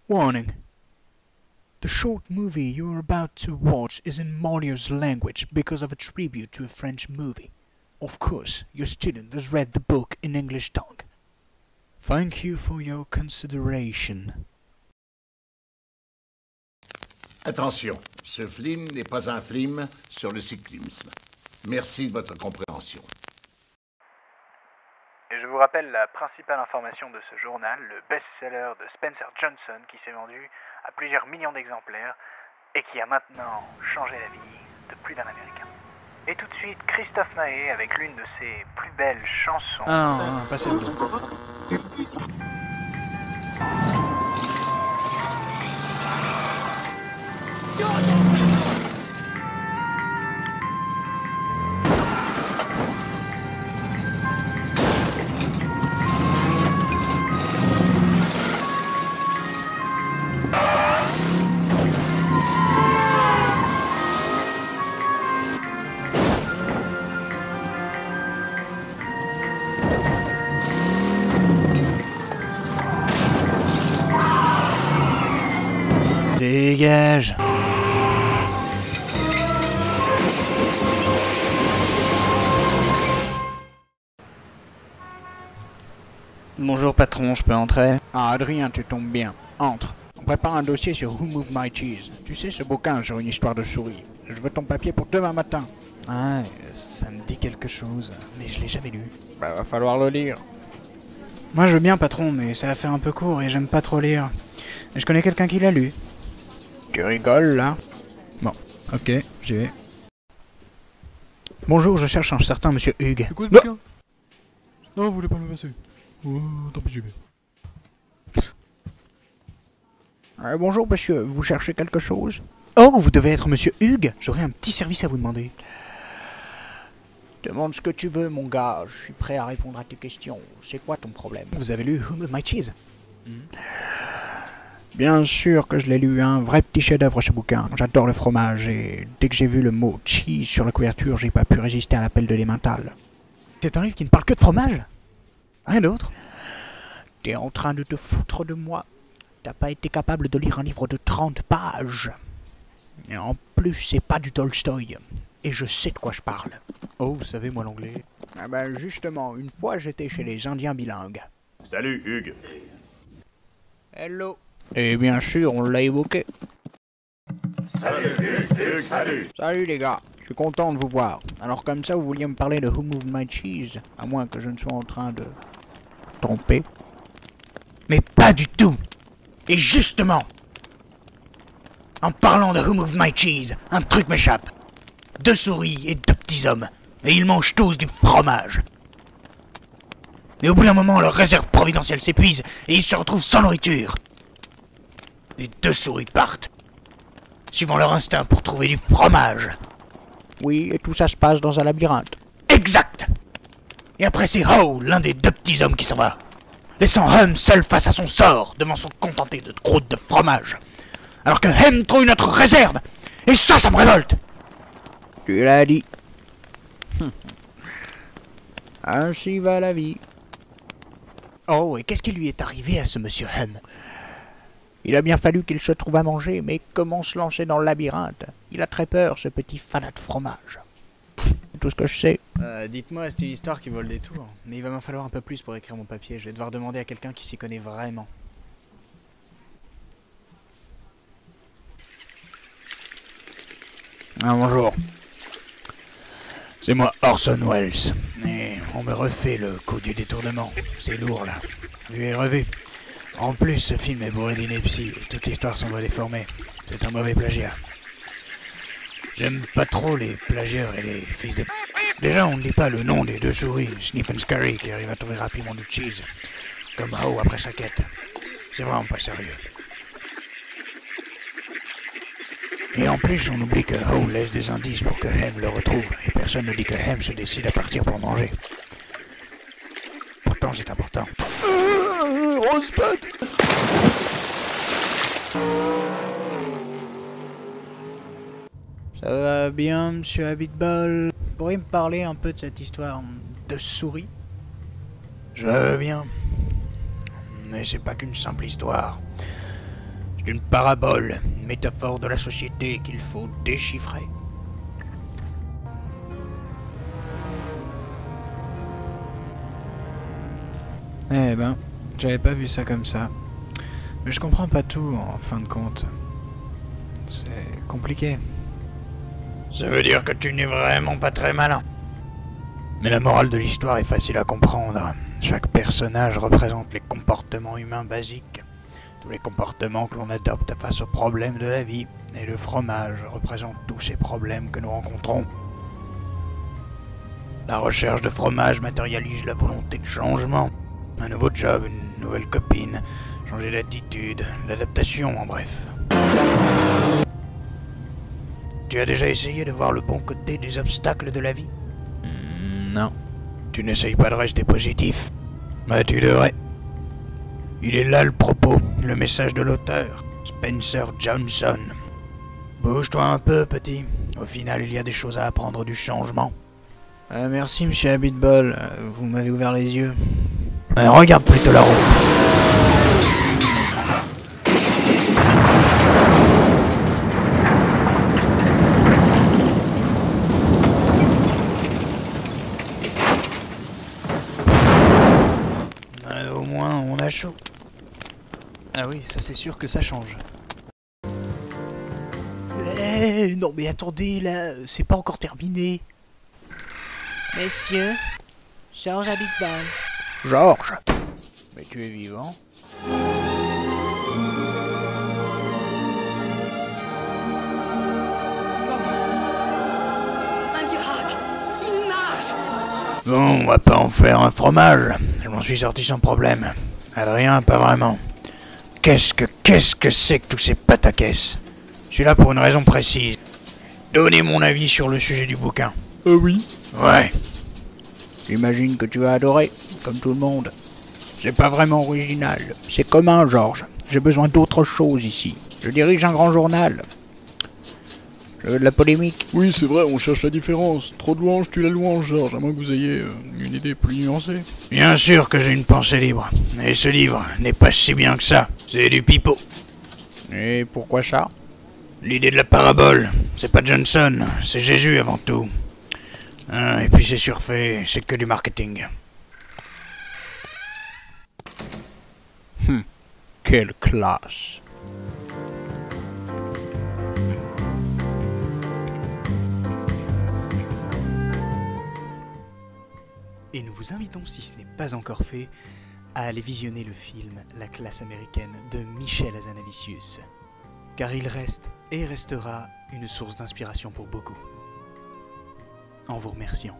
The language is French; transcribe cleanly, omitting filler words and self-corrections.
Warning. The short movie you're about to watch is in Mario's language because of a tribute to a French movie. Of course, your student has read the book in English tongue. Thank you for your consideration. Attention, ce film n'est pas un film sur le cyclisme. Merci de votre compréhension. Et je vous rappelle la principale information de ce journal, le best-seller de Spencer Johnson qui s'est vendu à plusieurs millions d'exemplaires et qui a maintenant changé la vie de plus d'un Américain. Et tout de suite, Christophe Maé avec l'une de ses plus belles chansons. Ah non, passez le dos. Dégage. Bonjour patron, je peux entrer? Ah Adrien, tu tombes bien. Entre. On prépare un dossier sur Who Moved My Cheese. Tu sais ce bouquin sur une histoire de souris. Je veux ton papier pour demain matin. Ah, ça me dit quelque chose, mais je l'ai jamais lu. Bah va falloir le lire. Moi je veux bien patron, mais ça va faire un peu court et j'aime pas trop lire. Je connais quelqu'un qui l'a lu. Tu rigoles là? Bon, ok, j'y vais. Bonjour, je cherche un certain monsieur Hugues. C'est quoi ce bouquin? Non, vous voulez pas me passer. Oh, tant pis, j'y vais. Bonjour monsieur, vous cherchez quelque chose? Oh, vous devez être monsieur Hugues. J'aurais un petit service à vous demander. Demande ce que tu veux mon gars, je suis prêt à répondre à tes questions. C'est quoi ton problème? Vous avez lu Who Moved My Cheese? Bien sûr que je l'ai lu, un vrai petit chef-d'œuvre ce bouquin. J'adore le fromage et dès que j'ai vu le mot cheese sur la couverture, j'ai pas pu résister à l'appel de l'emmental. C'est un livre qui ne parle que de fromage? Rien d'autre? T'es en train de te foutre de moi. T'as pas été capable de lire un livre de 30 pages. Et en plus, c'est pas du Tolstoï. Et je sais de quoi je parle. Oh, vous savez, moi l'anglais. Ah ben justement, une fois j'étais chez les Indiens bilingues. Salut Hugues. Hello. Et bien sûr, on l'a évoqué. Salut Hugues, salut. Salut les gars, je suis content de vous voir. Alors comme ça, vous vouliez me parler de Who Moved My Cheese, à moins que je ne sois en train de tromper. Mais pas du tout. Et justement, en parlant de Who Moved My Cheese, un truc m'échappe. 2 souris et 2 petits hommes, et ils mangent tous du fromage. Mais au bout d'un moment, leur réserve providentielle s'épuise, et ils se retrouvent sans nourriture. Les 2 souris partent, suivant leur instinct pour trouver du fromage. Oui, et tout ça se passe dans un labyrinthe. Exact. Et après c'est Howe, l'un des 2 petits hommes qui s'en va, laissant Hum seul face à son sort, devant son contenté de croûte de fromage. Alors que Hem trouve notre réserve, et ça me révolte. Tu l'as dit. Ainsi va la vie. Oh, et qu'est-ce qui lui est arrivé à ce monsieur Hum? Il a bien fallu qu'il se trouve à manger, mais comment se lancer dans le labyrinthe? Il a très peur, ce petit fanat de fromage. C'est tout ce que je sais. Dites-moi, c'est une histoire qui vole des tours. Mais il va m'en falloir un peu plus pour écrire mon papier. Je vais devoir demander à quelqu'un qui s'y connaît vraiment. Ah, bonjour. C'est moi, Orson Welles. Et on me refait le coup du détournement. C'est lourd, là. Vu et revu. En plus, ce film est bourré d'inepties, et toute l'histoire semble déformée. C'est un mauvais plagiat. J'aime pas trop les plagieurs et les fils de... Déjà, on ne dit pas le nom des 2 souris, Sniff and Scurry, qui arrivent à trouver rapidement du cheese. Comme Howe après sa quête. C'est vraiment pas sérieux. Et en plus, on oublie que Howe laisse des indices pour que Hem le retrouve, et personne ne dit que Hem se décide à partir pour manger. Pourtant, c'est important. Rosebud! Ça va bien, monsieur Habitball? Vous pourriez me parler un peu de cette histoire de souris? Je veux bien. Mais c'est pas qu'une simple histoire. Une parabole, une métaphore de la société qu'il faut déchiffrer. Eh ben, j'avais pas vu ça comme ça. Mais je comprends pas tout, en fin de compte. C'est compliqué. Ça veut dire que tu n'es vraiment pas très malin. Mais la morale de l'histoire est facile à comprendre. Chaque personnage représente les comportements humains basiques. Tous les comportements que l'on adopte face aux problèmes de la vie. Et le fromage représente tous ces problèmes que nous rencontrons. La recherche de fromage matérialise la volonté de changement. Un nouveau job, une nouvelle copine, changer d'attitude, l'adaptation en bref. Tu as déjà essayé de voir le bon côté des obstacles de la vie? Non. Tu n'essayes pas de rester positif? Bah tu devrais. Il est là le propos, le message de l'auteur, Spencer Johnson. Bouge-toi un peu, petit. Au final, il y a des choses à apprendre du changement. Merci, monsieur Habitbol. Vous m'avez ouvert les yeux. Regarde plutôt la route. Au moins, on a chaud. Ah oui, ça c'est sûr que ça change. Non mais attendez, là, c'est pas encore terminé. Messieurs, Georges Habitbol. Georges? Mais tu es vivant? Un miracle! Il marche! Bon, on va pas en faire un fromage. Je m'en suis sorti sans problème. Adrien, pas vraiment. Qu'est-ce que c'est que tous ces pataquès? Je suis là pour une raison précise. Donner mon avis sur le sujet du bouquin. Oui. Ouais. J'imagine que tu as adoré, comme tout le monde. C'est pas vraiment original. C'est commun, Georges. J'ai besoin d'autre chose ici. Je dirige un grand journal. Je veux de la polémique. Oui, c'est vrai, on cherche la différence. Trop de louanges tue la louange, Georges, à moins que vous ayez une idée plus nuancée. Bien sûr que j'ai une pensée libre. Et ce livre n'est pas si bien que ça. C'est du pipeau. Et pourquoi ça? L'idée de la parabole, c'est pas Johnson, c'est Jésus avant tout. Et puis c'est surfait, c'est que du marketing. Quelle classe. Et nous vous invitons, si ce n'est pas encore fait, à aller visionner le film La classe américaine de Michel Hazanavicius, car il reste et restera une source d'inspiration pour beaucoup. En vous remerciant.